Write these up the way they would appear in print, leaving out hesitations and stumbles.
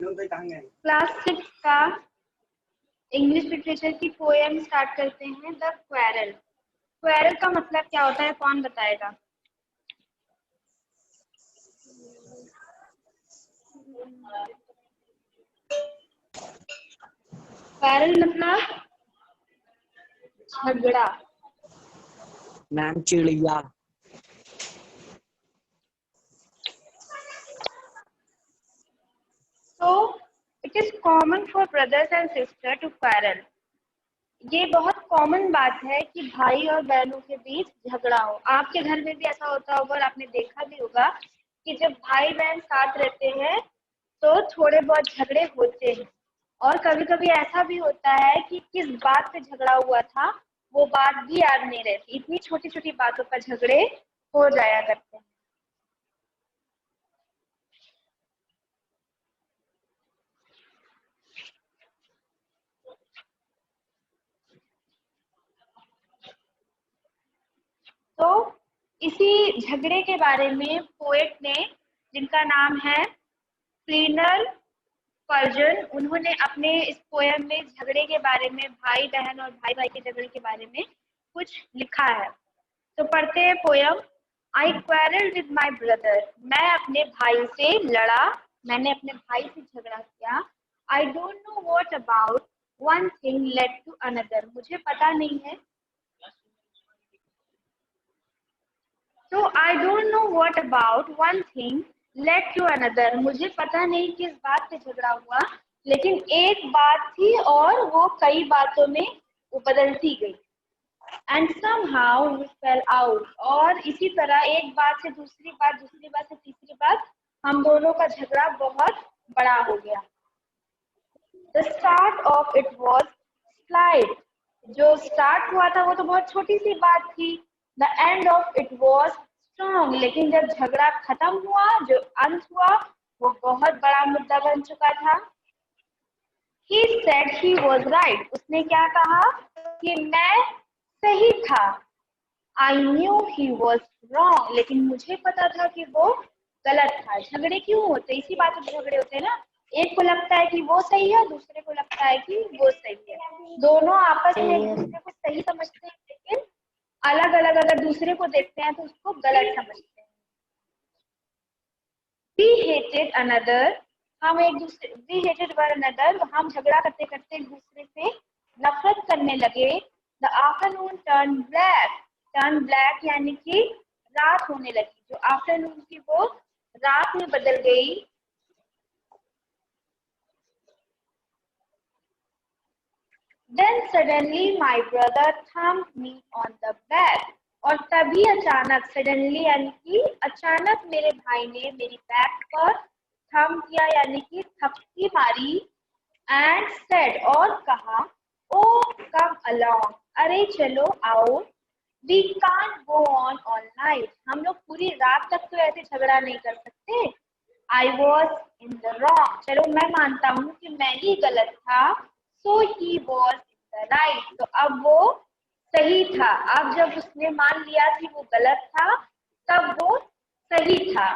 Class 6 का English literature की poem start करते हैं, द क्वेरल। क्वेरल का मतलब क्या होता है, कौन बताएगा? क्वेरल मतलब झगड़ा। मैम चिड़िया। So it is common for brothers and sisters to quarrel. ये बहुत कॉमन बात है कि भाई और बहनों के बीच झगड़ा हो। आपके घर में भी ऐसा होता होगा और आपने देखा भी होगा कि जब भाई बहन साथ रहते हैं तो थोड़े बहुत झगड़े होते हैं। और कभी कभी ऐसा भी होता है कि किस बात पे झगड़ा हुआ था वो बात भी याद नहीं रहती, इतनी छोटी छोटी बातों पर झगड़े हो जाया करते हैं। तो इसी झगड़े के बारे में पोएट ने, जिनका नाम है प्लिनी पर्जन, उन्होंने अपने इस पोएम में झगड़े के बारे में, भाई बहन और भाई भाई के झगड़े के बारे में कुछ लिखा है। तो पढ़ते हैं poem. I quarrelled with my brother. मैं अपने भाई से लड़ा, मैंने अपने भाई से झगड़ा किया। I don't know what about one thing led to another. मुझे पता नहीं है। तो I don't know what about one thing led to another. मुझे पता नहीं किस बात पे झगड़ा हुआ, लेकिन एक बात थी और वो कई बातों में वो बदलती गई। And somehow we fell out. और इसी तरह एक बात से दूसरी बात, दूसरी बात से तीसरी बात, हम दोनों का झगड़ा बहुत बड़ा हो गया। The start of it was slide. जो स्टार्ट हुआ था वो तो बहुत छोटी सी बात थी। The end of it was strong. लेकिन जब झगड़ा खत्म हुआ, जो अंत हुआ, वो बहुत बड़ा मुद्दा बन चुका था। He said he was right. उसने क्या कहा कि मैं सही था। I knew he was wrong. लेकिन मुझे पता था कि वो गलत था। झगड़े क्यों होते? इसी बात पे झगड़े होते हैं ना। एक को लगता है कि वो सही है, दूसरे को लगता है कि वो सही है। दोनों आपस में एक दूसरे को सही समझते हैं, लेकिन अलग अलग अगर दूसरे को देखते हैं तो उसको गलत समझते हैं। We hated another. हम एक दूसरे, we hated one another. हम झगड़ा करते करते एक दूसरे से नफरत करने लगे। The afternoon turned black. Turn black यानी कि रात होने लगी। जो आफ्टरनून थी वो रात में बदल गई। Then suddenly my brother thumped me on the back. और तभी अचानक, सडनली यानी कि अचानक, मेरे भाई ने मेरी बैक पर थम किया यानी कि थपकी मारी। एंड सेड, और कहा, ओ कम अलोंग, अरे चलो आओ। We can't go on all night. हम लोग पूरी रात तक तो ऐसे झगड़ा नहीं कर सकते। I was in the wrong. चलो मैं मानता हूँ कि मैं ही गलत था। So he was in the right. तो अब वो सही था। अब जब उसने मान लिया कि वो गलत था, तब वो सही था।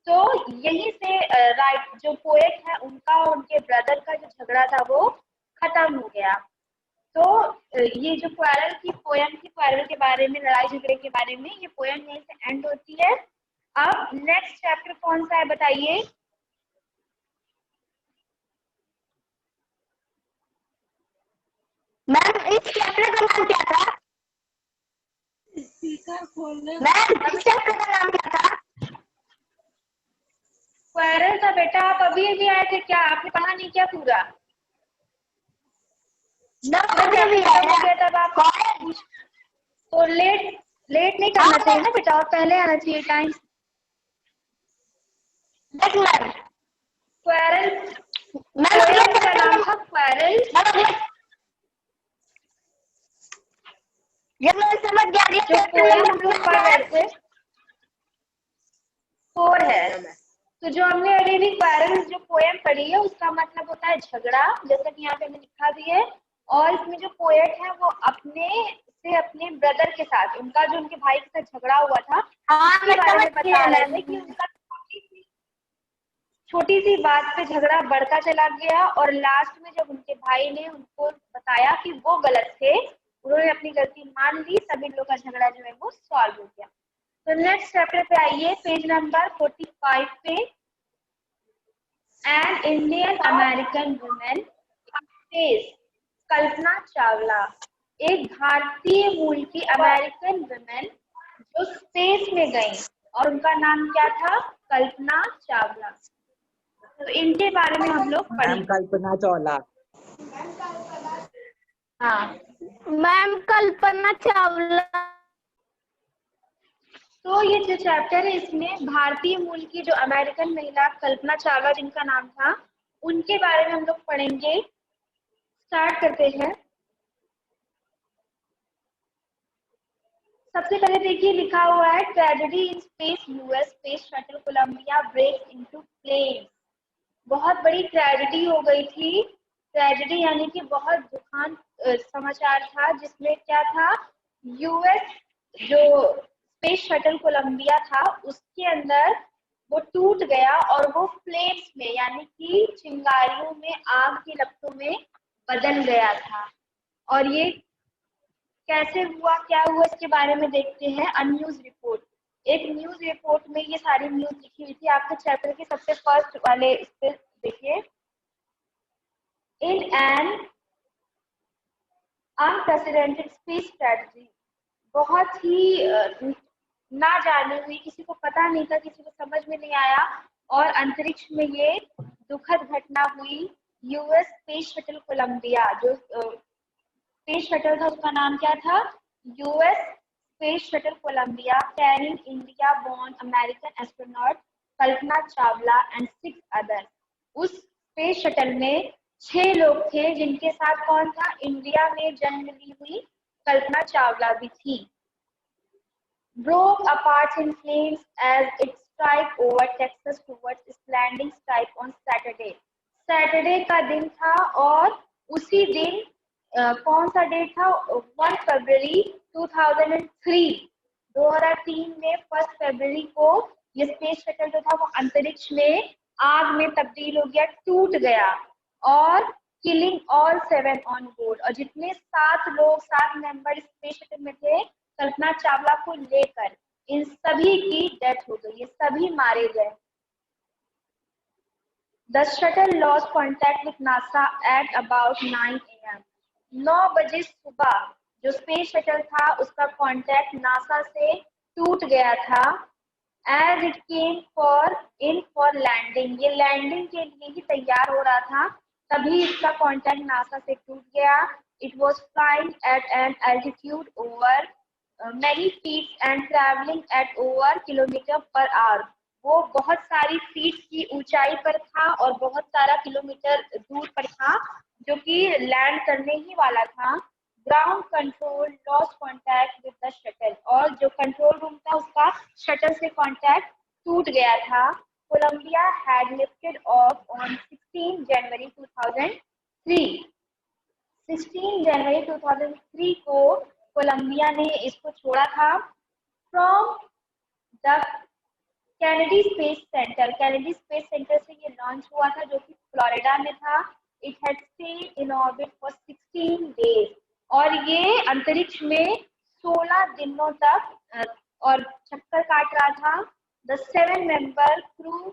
तो यहीं से राइट, जो पोएट है उनका और उनके ब्रदर का जो झगड़ा था वो खत्म हो गया। तो ये जो क्वेरल की पोएम थी, क्वेरल के बारे में, लड़ाई झगड़े के बारे में, ये पोएम यहीं से एंड होती है। अब नेक्स्ट चैप्टर कौन सा है बताइए? मैम इस चैप्टर का नाम क्या था? मैम इस चैप्टर का नाम क्या था? क्वेरल था बेटा। आप अभी अभी आए थे क्या? आपने पढ़ा नहीं क्या पूरा? 9 बजे भी आया। तब आप तो लेट नहीं करना चाहिए ना बेटा, और पहले आना चाहिए टाइम। क्वेरल, पोएम का नाम था क्वेरल। ये मैं समझ गया। जो पोएम हम लोग पढ़ रहे थे 4 है। तो जो हमने अभी भी क्वेरल जो पोएम पढ़ी है उसका मतलब होता है झगड़ा, जैसा कि यहाँ पे हमने लिखा भी है। और इसमें जो पोएट है वो अपने ब्रदर के साथ, उनका जो उनके भाई के साथ झगड़ा हुआ था, उसके बारे में बता रहे थे कि उनका छोटी सी बात पे झगड़ा बढ़ता चला गया और लास्ट में जब उनके भाई ने उनको बताया कि वो गलत थे, उन्होंने अपनी गलती मान ली, तब इन लोग का झगड़ा जो है वो सॉल्व हो गया। तो नेक्स्ट चैप्टर पे आइए, पेज नंबर 45 पे। An Indian American women space, Kalpana Chawla, एक भारतीय मूल की अमेरिकन वुमेन जो स्पेस में गई और उनका नाम क्या था? कल्पना चावला। तो इनके बारे में हम लोग मैम पढ़ेंगे। कल्पना चावला। हाँ, मैम कल्पना चावला। तो ये जो चैप्टर है इसमें भारतीय मूल की जो अमेरिकन महिला कल्पना चावला जिनका नाम था, उनके बारे में हम लोग पढ़ेंगे। स्टार्ट करते हैं। सबसे पहले देखिए लिखा हुआ है tragedy in space, US space shuttle Columbia break into flames. बहुत बड़ी ट्रेजेडी हो गई थी। ट्रेजेडी यानी कि बहुत दुखद समाचार था, जिसमें क्या था, यूएस जो स्पेस शटल कोलंबिया था उसके अंदर वो टूट गया और वो फ्लेम्स में यानी कि चिंगारियों में, आग की लपटों में बदल गया था। और ये कैसे हुआ, क्या हुआ, इसके बारे में देखते हैं। अ न्यूज रिपोर्ट, एक न्यूज रिपोर्ट में ये सारी न्यूज लिखी हुई थी। आपके चैप्टर के सबसे फर्स्ट वाले इस पे देखिए। In an unprecedented space strategy, बहुत ही ना जानी हुई, किसी को पता नहीं था, किसी को समझ में नहीं आया, और अंतरिक्ष में ये दुखद घटना हुई। यूएस स्पेस शटल कोलंबिया, जो स्पेस शटल था उसका नाम क्या था? US space shuttle Columbia, carrying India born American astronaut Kalpana Chawla and 6 other. उस स्पेस शटल में 6 लोग थे, जिनके साथ कौन था? इंडिया में जन्म ली हुई कल्पना चावला भी थी। broke apart in flames as it strike over Texas towards its landing strike on Saturday। Saturday का दिन था और उसी दिन कौन सा डेट था? 1 फरवरी 2003 में 1 फरवरी को ये स्पेस शटल जो था वो अंतरिक्ष में आग में तब्दील हो गया, टूट गया, और किलिंग ऑल 7 ऑन बोर्ड। और जितने 7 लोग, 7 मेंबर स्पेस शटल में थे कल्पना चावला को लेकर, इन सभी की डेथ हो गई, ये सभी मारे गए। The shuttle lost contact with NASA at about 9 AM। 9 बजे सुबह जो स्पेस शटल था उसका कांटेक्ट नासा से टूट गया था। As it came for landing, ये लैंडिंग के लिए ही तैयार हो रहा था, तभी इसका कांटेक्ट नासा से टूट गया। It was flying at an altitude over many feet and traveling at over kilometre per hour. वो बहुत सारी फीट की ऊंचाई पर था और बहुत सारा किलोमीटर दूर पर था, जो कि लैंड करने ही वाला था। Ground control lost contact with the shuttle, और जो कंट्रोल रूम था उसका शटल से कांटेक्ट टूट गया था। Columbia had lifted off on 16 जनवरी 2003। 16 जनवरी 2003 को कोलंबिया ने इसको छोड़ा था। From the Kennedy space centre, Kennedy space centre से ये लॉन्च हुआ था, जो कि फ्लोरिडा में था। It had stayed in orbit for 16 days, और ये अंतरिक्ष में 16 दिनों तक और चक्कर काट रहा था। The 7 member crew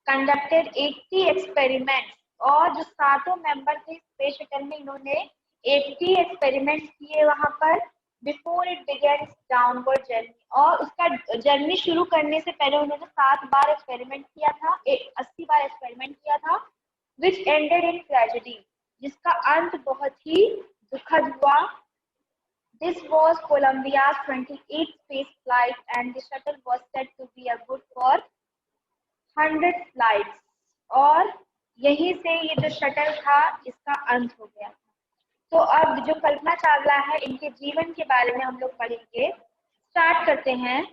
conducted 80 experiments, और जो 7 मेंबर थे स्पेस शटल में, इन्होंने 80 एक्सपेरिमेंट्स किए वहां पर। Before it began downward journey, और उसका जर्नी शुरू करने से पहले उन्होंने 7 बार एक्सपेरिमेंट किया था, 80 बार एक्सपेरिमेंट किया था। विच एंडेड इन ट्रेजेडी, जिसका अंत बहुत ही दुखद हुआ। This was Columbia's 28th space flight and the shuttle was said to be a good for 100 flights, और यहीं से ये जो शटल था इसका अंत हो गया। तो अब जो कल्पना चावला है, इनके जीवन के बारे में हम लोग पढ़ेंगे। स्टार्ट करते हैं।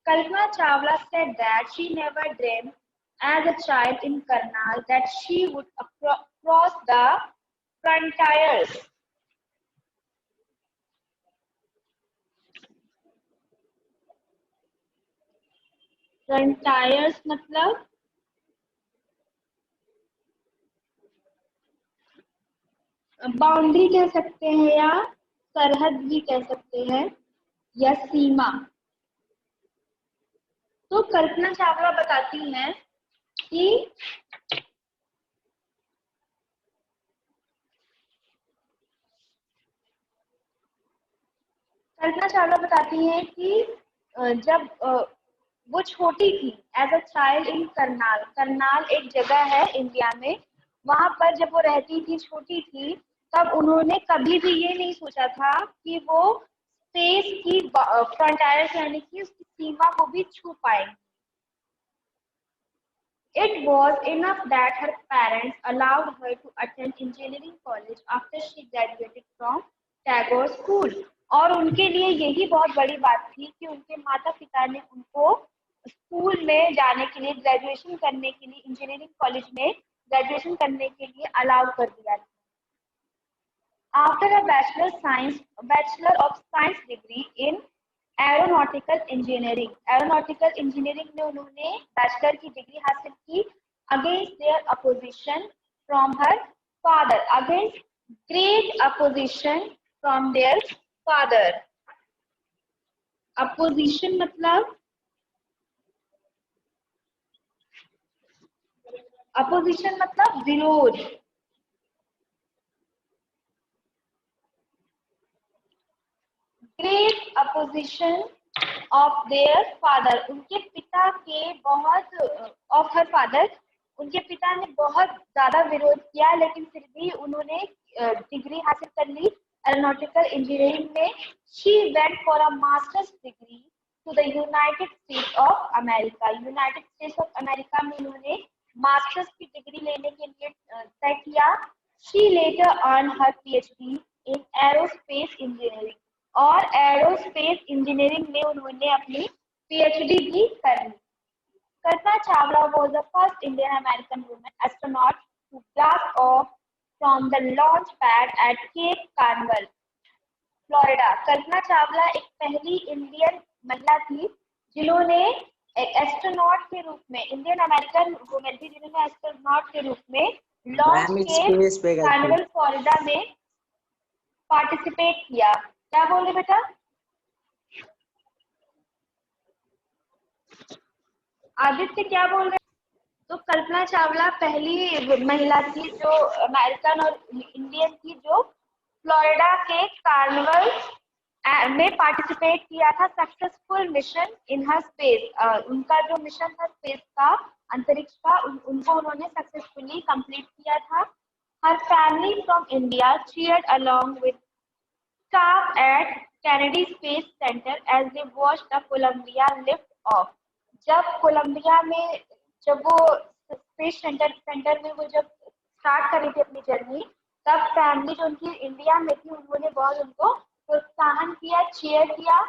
Kalpana Chawla said that she never dreamed as a child in Karnal that she would cross the frontiers। Frontiers मतलब बाउंड्री कह सकते हैं या सरहद भी कह सकते हैं या सीमा। तो कल्पना चावला बताती हैं कि जब वो छोटी थी as a child in Karnal. Karnal एक जगह है इंडिया में, वहां पर जब वो रहती थी, छोटी थी, तब उन्होंने कभी भी ये नहीं सोचा था कि वो स्पेस की फ्रंटायर यानी कि उसकी सीमा को भी छू पाएंगी। It was enough that her parents allowed her to attend engineering college after she graduated from Tagore School। और उनके लिए यही बहुत बड़ी बात थी कि उनके माता पिता ने उनको स्कूल में जाने के लिए, ग्रेजुएशन करने के लिए, इंजीनियरिंग कॉलेज में ग्रेजुएशन करने के लिए अलाउ कर दिया था। After a Bachelor of Science degree in aeronautical engineering में उन्होंने बैचलर की डिग्री हासिल की against their opposition from her father, against great opposition from their father. Opposition मतलब विरोध। Great opposition of their father, उनके पिता के बहुत, ऑफ हर फादर, उनके पिता ने बहुत ज्यादा विरोध किया, लेकिन फिर भी उन्होंने डिग्री हासिल कर ली एरोनॉटिकल इंजीनियरिंग में। She went for a masters degree to the United States of America. United States of America में उन्होंने मास्टर्स की डिग्री लेने के लिए तय किया। She later earn her PhD in aerospace engineering, और एरोस्पेस इंजीनियरिंग में उन्होंने अपनी पीएचडी भी कर ली। Kalpana Chawla was the first Indian American woman astronaut to blast off from the launch pad at Cape Canaveral, Florida. Kalpana Chawla एक पहली इंडियन महिला थी जिन्होंने एस्ट्रोनॉट के रूप में, इंडियन अमेरिकन वुमेन थी जिन्होंने एस्ट्रोनॉट के रूप में लॉन्च के कार्निवल फ्लोरिडा में पार्टिसिपेट किया। क्या बोल रहे बेटा? आदित्य क्या बोल रहे? तो कल्पना चावला पहली महिला थी जो अमेरिकन और इंडियन थी जो फ्लोरिडा के कार्निवल में पार्टिसिपेट किया था। Successful mission in her space, उनका जो मिशन था स्पेस का, अंतरिक्ष का, उनको उन्होंने सक्सेसफुली कंप्लीट किया था। Her family from India cheered along with staff at Kennedy Space Center as they watched the Columbia lift off। जब कोलंबिया में, जब वो स्पेस सेंटर में वो जब स्टार्ट कर रही थी अपनी जर्नी, तब फैमिली जो उनकी इंडिया में थी उन्होंने बहुत उनको प्रोत्साहन किया, चीयर किया।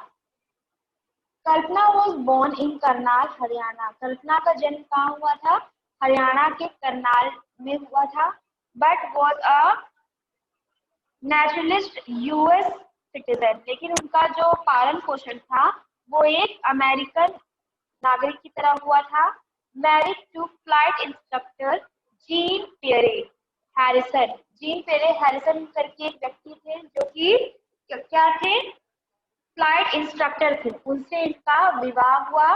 Kalpana was born in Karnal, Haryana. Kalpana का जन्म कहाँ हुआ था? हरियाणा के करनाल में हुआ था। But was a naturalist US citizen, लेकिन उनका जो पालन पोषण था वो एक अमेरिकन नागरिक की तरह हुआ था। Married to flight instructor Jean Pierre Harrison. Jean Pierre Harrison करके एक व्यक्ति थे जो कि क्या थे? फ्लाइट इंस्ट्रक्टर थे। उनसे इनका विवाह हुआ।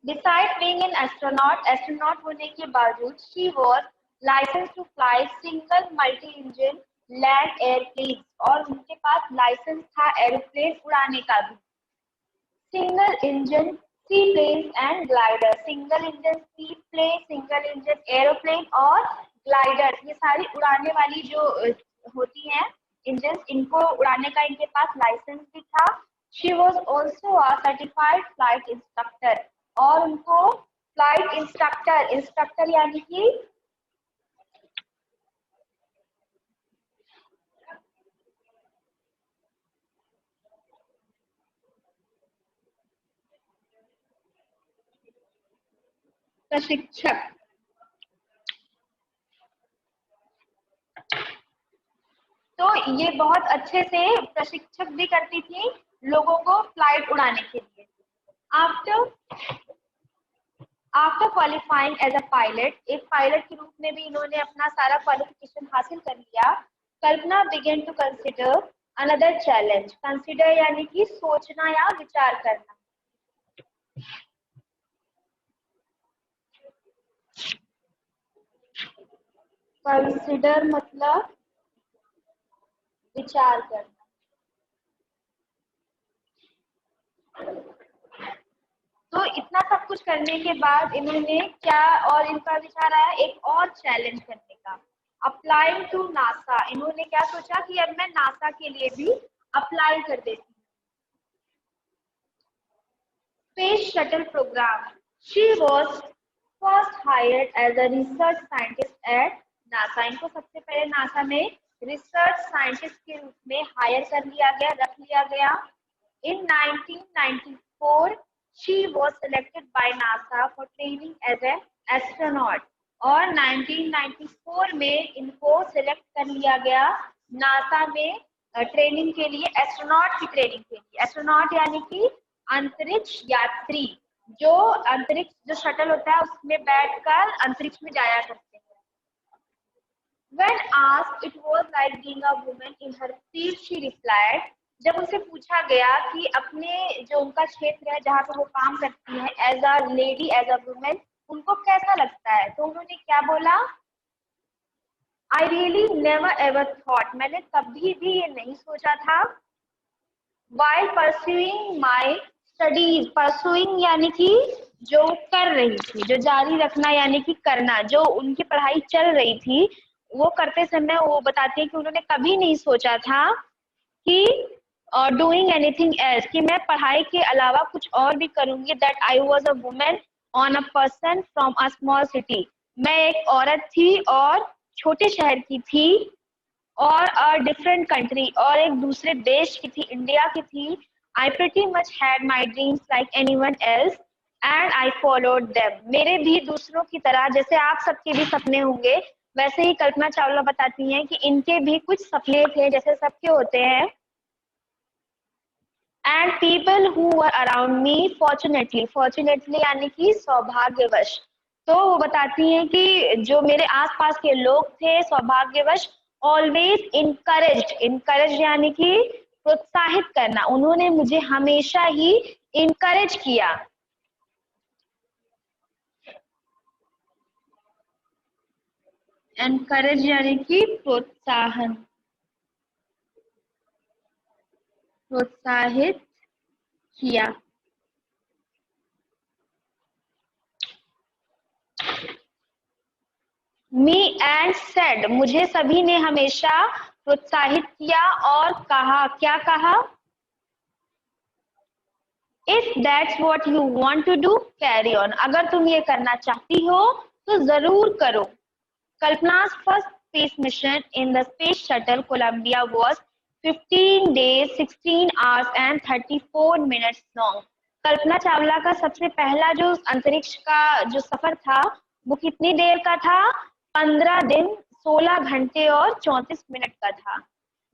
Besides being an एस्ट्रोनॉट होने के बावजूद she was licensed to fly single multi-engine land airplanes, और उनके पास लाइसेंस था एरोप्लेन उड़ाने का भी। Single engine seaplane and glider, single engine seaplane, single engine aeroplane और ग्लाइडर, ये सारी उड़ाने वाली जो होती हैं इंजन, इनको उड़ाने का इनके पास लाइसेंस भी था। She was also a certified flight instructor, और उनको फ्लाइट इंस्ट्रक्टर यानी कि प्रशिक्षक, तो ये बहुत अच्छे से प्रशिक्षक भी करती थी लोगों को फ्लाइट उड़ाने के लिए। After after qualifying as a pilot, एक पायलट के रूप में भी इन्होंने अपना सारा क्वालिफिकेशन हासिल कर लिया। Kalpana began to consider another challenge, consider यानी कि सोचना या विचार करना। कंसिडर मतलब विचार करना। तो इतना सब कुछ करने के बाद इन्होंने क्या और इनका विचार आया एक और चैलेंज करने का, अप्लाइंग टू नासा। इन्होंने क्या सोचा कि अब मैं नासा के लिए भी अप्लाई कर देती हूँ। Space shuttle programme, she was first hired as a research scientist at NASA. इनको सबसे पहले नासा में रिसर्च साइंटिस्ट के रूप में हायर कर लिया गया, रख लिया गया। In 1994, she was selected by NASA for training as an astronaut. और 1994 में इनको सेलेक्ट कर लिया गया नासा में ट्रेनिंग के लिए, एस्ट्रोनॉट की ट्रेनिंग के लिए। एस्ट्रोनॉट यानी कि अंतरिक्ष यात्री, जो अंतरिक्ष जो शटल होता है उसमें बैठकर अंतरिक्ष में जाया करते हैं। When asked it was like being a woman in her field, she replied, जब उनसे पूछा गया कि अपने जो उनका क्षेत्र है जहाँ पे वो काम करती है as a lady, as a women, उनको कैसा लगता है, तो उन्होंने क्या बोला, I really never ever thought, मैंने कभी भी ये नहीं सोचा था, while pursuing my studies, pursuing यानी कि जो कर रही थी, जो जारी रखना यानी कि करना, जो उनकी पढ़ाई चल रही थी वो करते समय वो बताती है कि उन्होंने कभी नहीं सोचा था कि डूइंग एनीथिंग एल्स, कि मैं पढ़ाई के अलावा कुछ और भी करूंगी। That I was a women on a person from a small city, मैं एक औरत थी और छोटे शहर की थी, और अ डिफरेंट कंट्री, और एक दूसरे देश की थी, इंडिया की थी। I pretty much had my dreams like anyone else and I followed them, मेरे भी दूसरों की तरह, जैसे आप सबके भी सपने होंगे वैसे ही कल्पना चावला बताती हैं कि इनके भी कुछ सपने थे जैसे सबके होते हैं। And people who were around me fortunately, fortunately यानी कि सौभाग्यवश, तो वो बताती हैं कि जो मेरे आसपास के लोग थे सौभाग्यवश ऑलवेज इनकरेज्ड, इनकरेज यानी कि प्रोत्साहित करना, उन्होंने मुझे हमेशा ही इनकरेज किया। एनकरेज यानी कि प्रोत्साहन, प्रोत्साहित किया। मी एंड सेड, मुझे सभी ने हमेशा प्रोत्साहित किया और कहा, क्या कहा, if that's what you want to do carry on, अगर तुम ये करना चाहती हो तो जरूर करो। कल्पना's first space mission in the space shuttle Columbia was 15 days, 16 hours and 34 minutes long. Kalpana Chawla का सबसे पहला जो अंतरिक्ष का जो सफर था वो कितनी देर का था, 15 दिन 16 घंटे और 34 मिनट का था।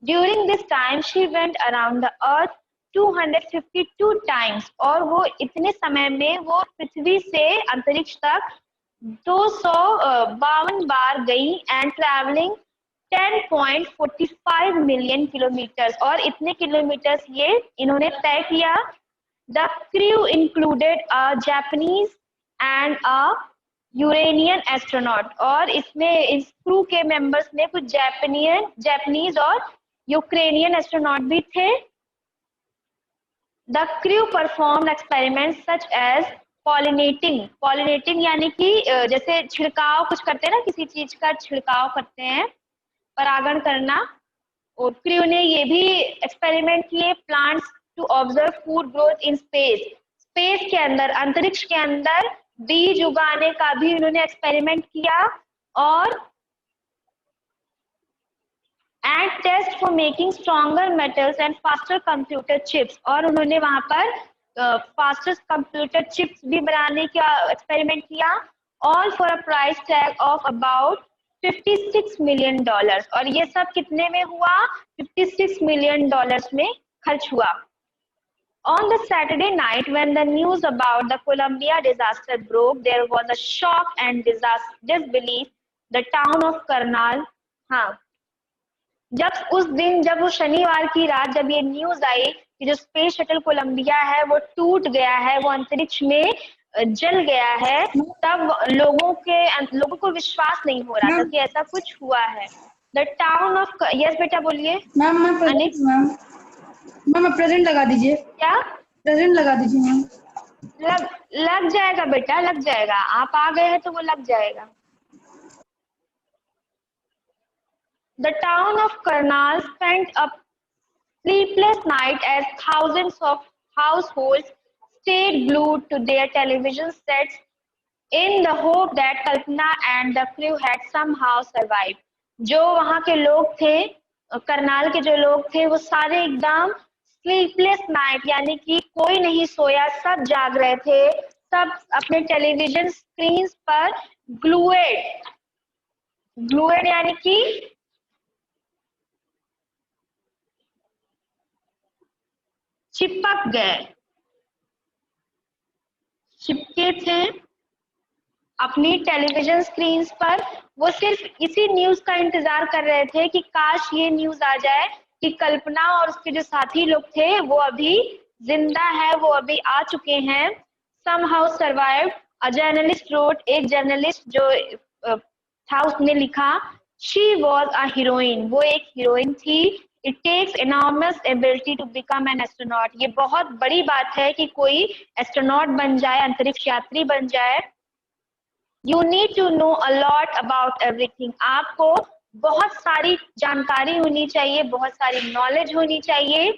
During this time she went around the earth 252 times, और वो इतने समय में वो पृथ्वी से अंतरिक्ष तक 252 बार गई एंड ट्रैवलिंग 10.45 मिलियन किलोमीटर, और इतने किलोमीटर्स ये इन्होंने तय किया। The crew included a Japanese and a Uranian astronaut, और इसमें इस क्रू के मेंबर्स में कुछ जापानीज और यूक्रेनियन एस्ट्रोनॉट भी थे। The crew perform experiment such as pollinating, pollinating यानी कि जैसे छिड़काव कुछ करते हैं ना, किसी चीज का छिड़काव करते हैं, परागण करना, और क्रू ने ये भी एक्सपेरिमेंट किए। Plants to observe food growth in space, space के अंदर, अंतरिक्ष के अंदर बीज उगाने का भी उन्होंने एक्सपेरिमेंट किया। और and test for making stronger metals and faster computer chips, और उन्होंने वहां पर फास्टेस्ट कंप्यूटर चिप्स भी बनाने का एक्सपेरिमेंट किया। All for a price tag of about $56 million, और ये सब कितने में हुआ, $56 मिलियन में खर्च हुआ। On the Saturday night, when the news about the Columbia disaster broke, there was a shock and disbelief. The town of Karnal, हाँ, जब वो शनिवार की रात जब ये न्यूज आई कि जो स्पेस शटल कोलंबिया है वो टूट गया है, वो अंतरिक्ष में जल गया है, तब लोगों को विश्वास नहीं हो रहा था कि ऐसा कुछ हुआ है। द टाउन ऑफ, यस बेटा बोलिए। मैम मैम प्रेजेंट लगा दीजिए। क्या प्रेजेंट लगा दीजिए मैम। लग जाएगा बेटा, लग जाएगा, आप आ गए हैं तो वो लग जाएगा। The town of Karnal spent a sleepless night as thousands of households stayed glued to their television sets in the hope that Kalpana and the crew had somehow survived. जो वहाँ के लोग थे, करनाल के जो लोग थे, वो सारे एकदम स्लीपलेस नाइट, यानी कि कोई नहीं सोया, सब जाग रहे थे, सब अपने टेलीविजन स्क्रीन पर ग्लूएड यानी कि चिपके थे अपनी टेलीविजन स्क्रीन पर। वो सिर्फ इसी न्यूज का इंतजार कर रहे थे कि काश ये न्यूज आ जाए कि कल्पना और उसके जो साथी लोग थे वो अभी जिंदा है, वो अभी आ चुके हैं। somehow survived, a journalist wrote, एक जर्नलिस्ट जो था उसने लिखा, she was a heroine, वो एक हीरोइन थी। It takes enormous ability to become an astronaut, ये बहुत बड़ी बात है कि कोई एस्ट्रोनॉट बन जाए, अंतरिक्ष यात्री बन जाए। You need to know a lot about everything, आपको बहुत सारी जानकारी होनी चाहिए, बहुत सारी नॉलेज होनी चाहिए।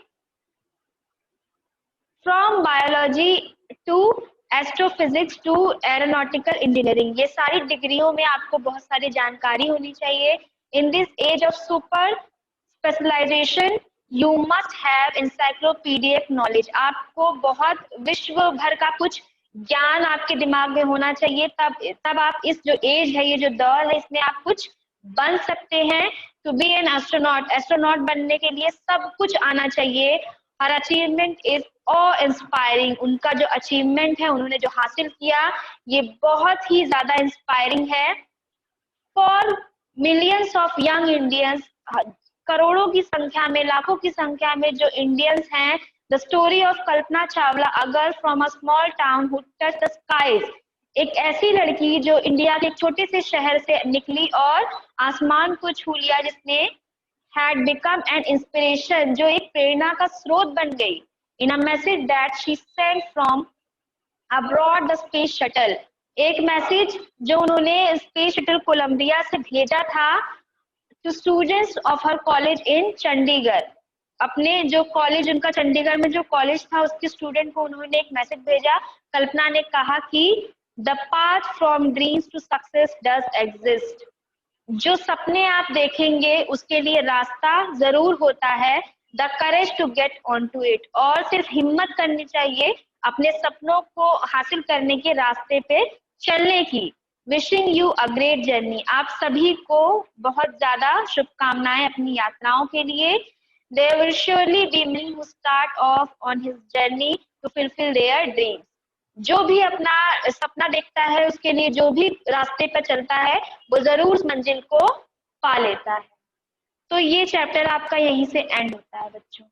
From biology to astrophysics to aeronautical engineering, ये सारी डिग्रियों में आपको बहुत सारी जानकारी होनी चाहिए। In this age of super specialisation you must have encyclopaedic knowledge, आपको बहुत विश्व भर का कुछ ज्ञान आपके दिमाग में होना चाहिए, तब आप इस जो एज है, ये जो दौर है, इसमें आप कुछ बन सकते हैं। टू बी एन एस्ट्रोनॉट बनने के लिए सब कुछ आना चाहिए। हर अचीवमेंट इज और इंस्पायरिंग, उनका जो अचीवमेंट है, उन्होंने जो हासिल किया, ये बहुत ही ज्यादा इंस्पायरिंग है। For millions of young Indians, करोड़ों की संख्या में, लाखों की संख्या में जो इंडियंस हैं, the story of Kalpana Chawla, a girl from a small town who touch the skies, एक ऐसी लड़की जो इंडिया के छोटे से शहर से निकली और आसमान को छू लिया, जिसने had become an inspiration, जो एक प्रेरणा का स्रोत बन गई। In a message that she sent from abroad the space shuttle, एक मैसेज जो उन्होंने स्पेस शटल कोलंबिया से भेजा था to students of her college in Chandigarh, अपने जो कॉलेज, उनका चंडीगढ़ में जो कॉलेज था, उसके स्टूडेंट को उन्होंने एक मैसेज भेजा। कल्पना ने कहा कि the path from dreams to success does exist, जो सपने आप देखेंगे उसके लिए रास्ता जरूर होता है। The courage to get on to it, और सिर्फ हिम्मत करनी चाहिए अपने सपनों को हासिल करने के रास्ते पे चलने की। Wishing you a great journey, आप सभी को बहुत ज्यादा शुभकामनाएं अपनी यात्राओं के लिए। There will surely be many who start off on his journey to fulfil their dreams, जो भी अपना सपना देखता है, उसके लिए जो भी रास्ते पर चलता है, वो जरूर उस मंजिल को पा लेता है। तो ये चैप्टर आपका यहीं से एंड होता है बच्चों।